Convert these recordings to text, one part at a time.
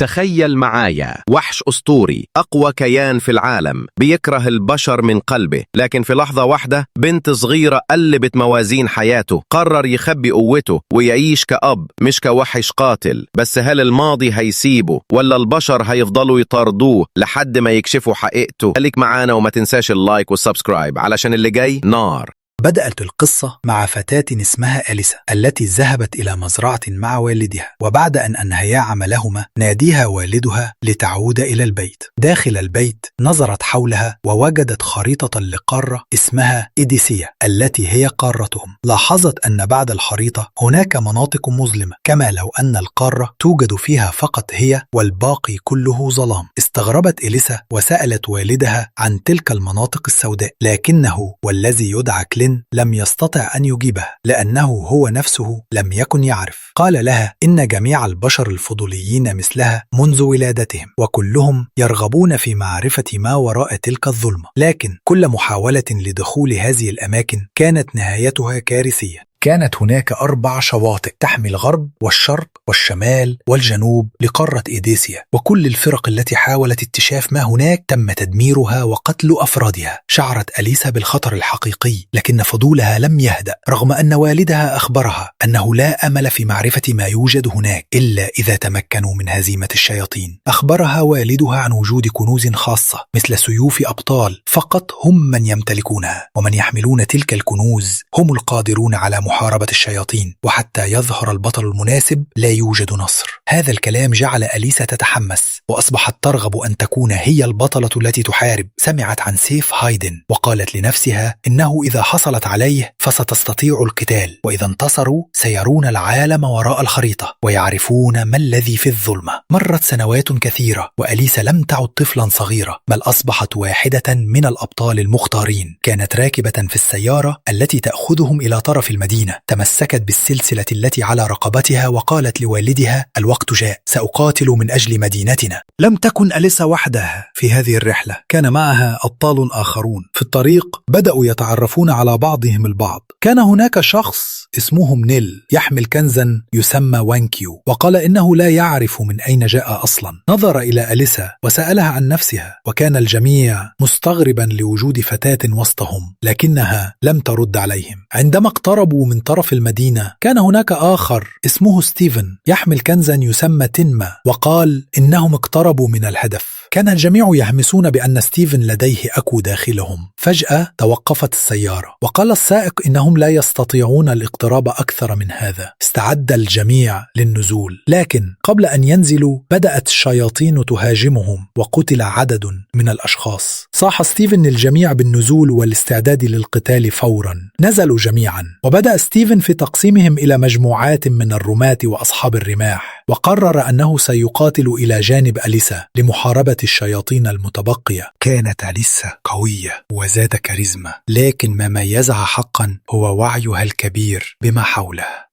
تخيل معايا وحش أسطوري، أقوى كيان في العالم، بيكره البشر من قلبه، لكن في لحظة واحدة بنت صغيرة قلبت موازين حياته، قرر يخبي قوته ويعيش كأب مش كوحش قاتل. بس هل الماضي هيسيبه ولا البشر هيفضلوا يطاردوه لحد ما يكشفوا حقيقته؟ خليك معانا وما تنساش اللايك والسبسكرايب علشان اللي جاي نار. بدأت القصة مع فتاة اسمها أليسا التي ذهبت إلى مزرعة مع والدها، وبعد أن أنهيا عملهما ناديها والدها لتعود إلى البيت. داخل البيت نظرت حولها ووجدت خريطة لقارة اسمها إيديسيا التي هي قارتهم. لاحظت أن بعد الخريطة هناك مناطق مظلمة، كما لو أن القارة توجد فيها فقط هي والباقي كله ظلام. استغربت أليسا وسألت والدها عن تلك المناطق السوداء، لكنه والذي يدعى كلين لم يستطع أن يجيبها لأنه هو نفسه لم يكن يعرف. قال لها إن جميع البشر الفضوليين مثلها منذ ولادتهم، وكلهم يرغبون في معرفة ما وراء تلك الظلمة، لكن كل محاولة لدخول هذه الأماكن كانت نهايتها كارثية. كانت هناك 4 شواطئ تحمي الغرب والشرق والشمال والجنوب لقارة إيديسيا، وكل الفرق التي حاولت اكتشاف ما هناك تم تدميرها وقتل أفرادها. شعرت أليسا بالخطر الحقيقي، لكن فضولها لم يهدأ رغم أن والدها أخبرها أنه لا أمل في معرفة ما يوجد هناك إلا إذا تمكنوا من هزيمة الشياطين. أخبرها والدها عن وجود كنوز خاصة مثل سيوف أبطال فقط هم من يمتلكونها، ومن يحملون تلك الكنوز هم القادرون على محاربة الشياطين، وحتى يظهر البطل المناسب لا يوجد نصر. هذا الكلام جعل أليسا تتحمس وأصبحت ترغب أن تكون هي البطلة التي تحارب. سمعت عن سيف هايدن وقالت لنفسها إنه إذا حصلت عليه فستستطيع القتال، وإذا انتصروا سيرون العالم وراء الخريطة ويعرفون ما الذي في الظلمة. مرت سنوات كثيرة وأليسا لم تعد طفلا صغيرة، بل أصبحت واحدة من الأبطال المختارين. كانت راكبة في السيارة التي تأخذهم إلى طرف المدينة. تمسكت بالسلسلة التي على رقبتها وقالت لوالدها: الوقت جاء، سأقاتل من أجل مدينتنا. لم تكن أليسا وحدها في هذه الرحلة، كان معها أبطال آخرون. في الطريق بدأوا يتعرفون على بعضهم البعض. كان هناك شخص اسمه نيل يحمل كنزا يسمى وانكيو، وقال إنه لا يعرف من أين جاء أصلا. نظر إلى أليسا وسألها عن نفسها، وكان الجميع مستغربا لوجود فتاة وسطهم، لكنها لم ترد عليهم. عندما اقتربوا من طرف المدينة كان هناك آخر اسمه ستيفن يحمل كنزا يسمى تنما، وقال إنهم اقتربوا من الهدف. كان الجميع يهمسون بأن ستيفن لديه أكو داخلهم. فجأة توقفت السيارة وقال السائق إنهم لا يستطيعون الاقتراب أكثر من هذا. استعد الجميع للنزول، لكن قبل أن ينزلوا بدأت الشياطين تهاجمهم وقتل عدد من الأشخاص. صاح ستيفن الجميع بالنزول والاستعداد للقتال فورا. نزلوا جميعا، وبدأ ستيفن في تقسيمهم إلى مجموعات من الرماة وأصحاب الرماح، وقرر أنه سيقاتل إلى جانب أليسا لمحاربة الشياطين المتبقية. كانت أليسا قوية وذات كاريزما، لكن ما ميزها حقا هو وعيها الكبير بما حولها.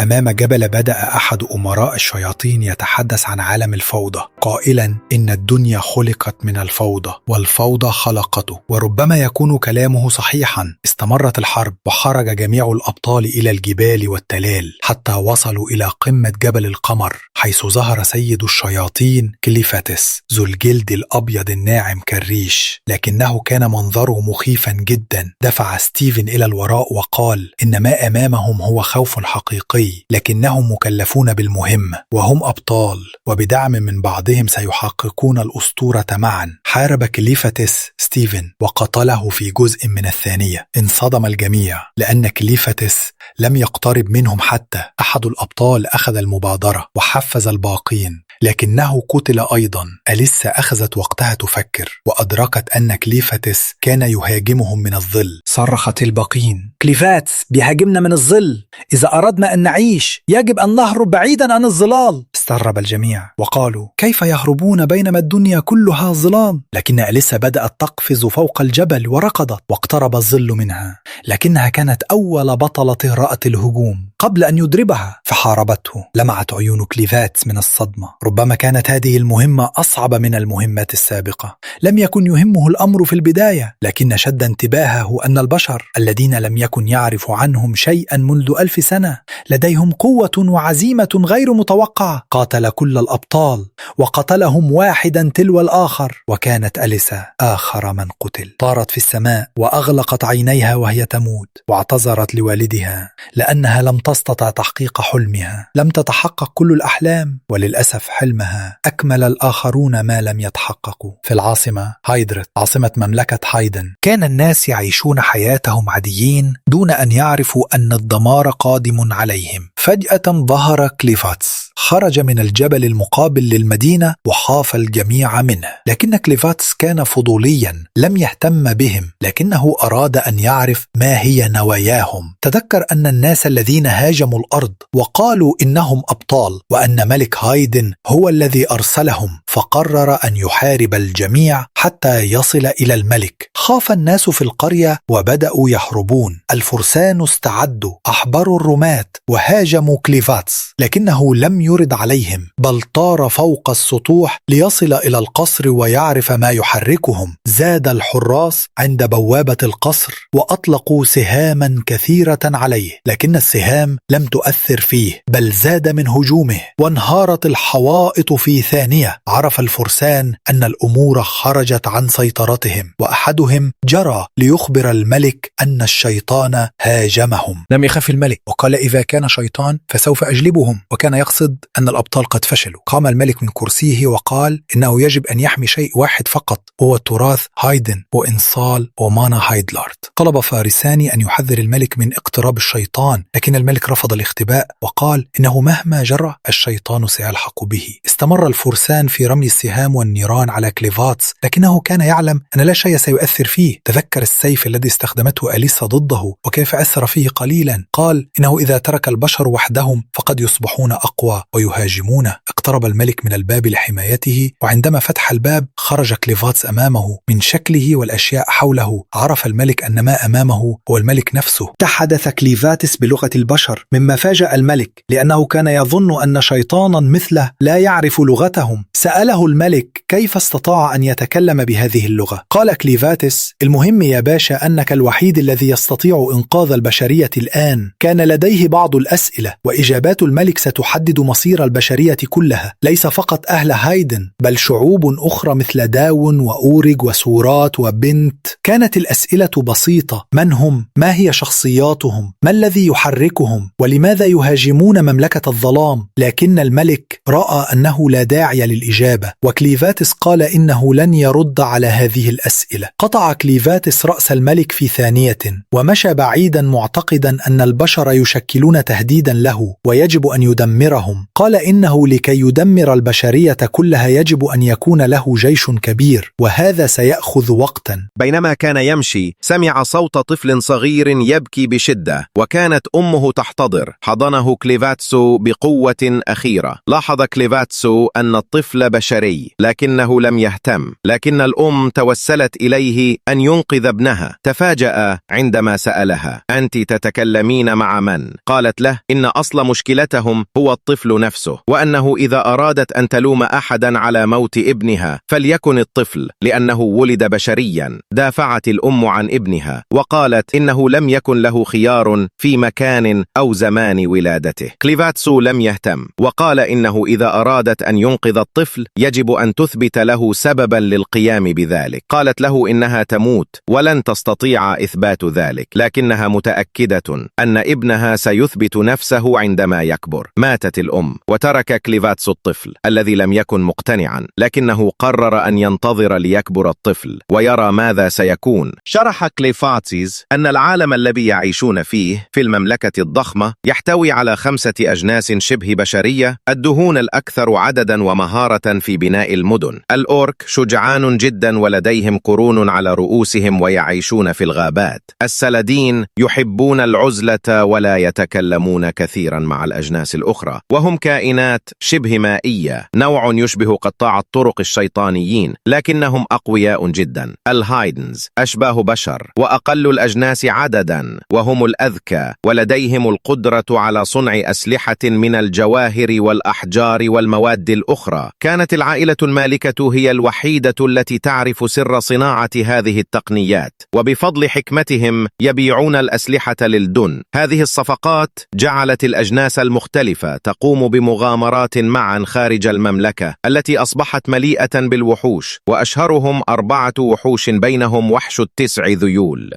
أمام جبل بدأ أحد أمراء الشياطين يتحدث عن عالم الفوضى، قائلا إن الدنيا خلقت من الفوضى والفوضى خلقته، وربما يكون كلامه صحيحا. استمرت الحرب وخرج جميع الأبطال إلى الجبال والتلال حتى وصلوا إلى قمة جبل القمر، حيث ظهر سيد الشياطين كليفاتس ذو الجلد الأبيض الناعم كالريش، لكنه كان منظره مخيفا جدا. دفع ستيفن إلى الوراء وقال إن ما أمامهم هو خوف حقيقي، لكنهم مكلفون بالمهمة وهم أبطال، وبدعم من بعضهم سيحققون الأسطورة معا. حارب كليفاتس ستيفن وقتله في جزء من الثانية. انصدم الجميع لأن كليفاتس لم يقترب منهم حتى. أحد الأبطال أخذ المبادرة وحفز الباقين، لكنه قتل أيضا. أليسا أخذت وقتها تفكر وأدركت أن كليفاتس كان يهاجمهم من الظل. صرخت الباقين: كليفاتس بيهاجمنا من الظل، إذا أردنا أن نعيش يجب أن نهرب بعيدا عن الظلال. استغرب الجميع وقالوا: كيف يهربون بينما الدنيا كلها ظلام؟ لكن أليسا بدأت تقفز فوق الجبل وركضت، واقترب الظل منها، لكنها كانت أول بطلة رأت الهجوم. قبل أن يضربها فحاربته. لمعت عيون كليفاتس من الصدمة. ربما كانت هذه المهمة أصعب من المهمات السابقة. لم يكن يهمه الأمر في البداية، لكن شد انتباهه أن البشر الذين لم يكن يعرف عنهم شيئا منذ 1000 سنة لديهم قوة وعزيمة غير متوقعة. قاتل كل الأبطال وقتلهم واحدا تلو الآخر، وكانت أليسا آخر من قتل. طارت في السماء وأغلقت عينيها وهي تموت، واعتذرت لوالدها لأنها لم تستطع تحقيق حلمها. لم تتحقق كل الأحلام، وللأسف حلمها أكمل الآخرون ما لم يتحققوا. في العاصمة هايدرت، عاصمة مملكة هايدن، كان الناس يعيشون حياتهم عاديين دون أن يعرفوا أن الدمار قادم عليهم. فجأة ظهر كليفاتس، خرج من الجبل المقابل للمدينة وخاف الجميع منه. لكن كليفاتس كان فضوليا، لم يهتم بهم، لكنه أراد أن يعرف ما هي نواياهم. تذكر أن الناس الذين هاجموا الأرض وقالوا إنهم أبطال وأن ملك هايدن هو الذي أرسلهم، فقرر أن يحارب الجميع حتى يصل إلى الملك. خاف الناس في القرية وبدأوا يهربون. الفرسان استعدوا، أحبروا الرماة وهاجموا كليفاتس، لكنه لم يرد عليهم، بل طار فوق السطوح ليصل إلى القصر ويعرف ما يحركهم. زاد الحراس عند بوابة القصر وأطلقوا سهاما كثيرة عليه، لكن السهام لم تؤثر فيه، بل زاد من هجومه وانهارت الحوائط في ثانية. عرف الفرسان أن الأمور خرجت عن سيطرتهم، وأحدهم جرى ليخبر الملك أن الشيطان هاجمهم. لم يخف الملك وقال: إذا كان شيطان فسوف أجلبهم، وكان يقصد أن الأبطال قد فشلوا. قام الملك من كرسيه وقال إنه يجب أن يحمي شيء واحد فقط، هو تراث هايدن وإنصال ومانا هايدلارد. طلب فارسان أن يحذر الملك من اقتراب الشيطان، لكن الملك رفض الاختباء وقال إنه مهما جرى الشيطان سيلحق به. استمر الفرسان في رمي السهام والنيران على كليفاتس، لكنه كان يعلم أن لا شيء سيؤثر فيه. تذكر السيف الذي استخدمته أليسا ضده وكيف أثر فيه قليلا. قال إنه إذا ترك البشر وحدهم فقد يصبحون أقوى ويهاجمونه. اقترب الملك من الباب لحمايته، وعندما فتح الباب خرج كليفاتس أمامه. من شكله والأشياء حوله عرف الملك أن ما أمامه هو الملك نفسه. تحدث كليفاتس بلغة البشر، مما فاجأ الملك لأنه كان يظن أن شيطانا مثله لا يعرف لغتهم. سأله الملك كيف استطاع أن يتكلم بهذه اللغة. قال كليفاتس: المهم يا باشا أنك الوحيد الذي يستطيع إنقاذ البشرية الآن. كان لديه بعض الأسئلة، وإجابات الملك ستحدد مصير البشرية كلها، ليس فقط أهل هايدن بل شعوب أخرى مثل داون وأوريج وسورات وبنت. كانت الأسئلة بسيطة: من هم؟ ما هي شخصياتهم؟ ما الذي يحركهم؟ ولماذا يهاجمون مملكة الظلام؟ لكن الملك رأى أنه لا داعي للإجابة، وكليفاتس قال إنه لن يرد على هذه الأسئلة. قطع كليفاتس رأس الملك في ثانية ومشى بعيدا، معتقدا أن البشر يشكلون تهديدا له ويجب أن يدمرهم. قال إنه لكي يدمر البشرية كلها يجب أن يكون له جيش كبير، وهذا سيأخذ وقتا. بينما كان يمشي سمع صوت طفل صغير يبكي بشدة، وكانت أمه تحتضر. حضنه كليفاتسو بقوة أخيرة. لاحظ كليفاتسو أن الطفل بشري، لكنه لم يهتم. لكن الأم توسلت إليه أن ينقذ ابنها. تفاجأ عندما سألها: أنت تتكلمين مع من؟ قالت له إن أصل مشكلتهم هو الطفل نفسه، وأنه إذا أرادت أن تلوم أحدا على موت ابنها فليكن الطفل، لأنه ولد بشريا. دافعت الأم عن ابنها وقالت إنه لم يكن له خيار في مكان أو زمان ولادته. كليفاتسو لم يهتم وقال إنه إذا أرادت أن ينقذ الطفل يجب أن تثبت له سببا للقيام بذلك. قالت له إنها تموت ولن تستطيع إثبات ذلك، لكنها متأكدة أن ابنها سيثبت نفسه عندما يكبر. ماتت الأم وترك كليفاتسو الطفل الذي لم يكن مقتنعا، لكنه قرر أن ينتظر ليكبر الطفل ويرى ماذا سيكون. شرح كليفاتس أن العالم الذي يعيشون فيه في المملكة الضخمة يحتوي على 5 أجناس شبه بشرية، الدهون الأكثر عددا ومهارة في بناء المدن. الأورك شجعان جدا ولديهم قرون على رؤوسهم ويعيشون في الغابات. السلدين يحبون العزلة ولا يتكلمون كثيرا مع الأجناس الأخرى، وهم كائنات شبه مائية، نوع يشبه قطاع الطرق الشيطانيين عاديين، لكنهم أقوياء جدا. الهايدنز أشباه بشر وأقل الأجناس عددا، وهم الأذكى، ولديهم القدرة على صنع أسلحة من الجواهر والأحجار والمواد الأخرى. كانت العائلة المالكة هي الوحيدة التي تعرف سر صناعة هذه التقنيات، وبفضل حكمتهم يبيعون الأسلحة للدن. هذه الصفقات جعلت الأجناس المختلفة تقوم بمغامرات معا خارج المملكة التي أصبحت مليئة بالوحوش، وأشهرهم 4 وحوش، بينهم وحش ال9 ذيول.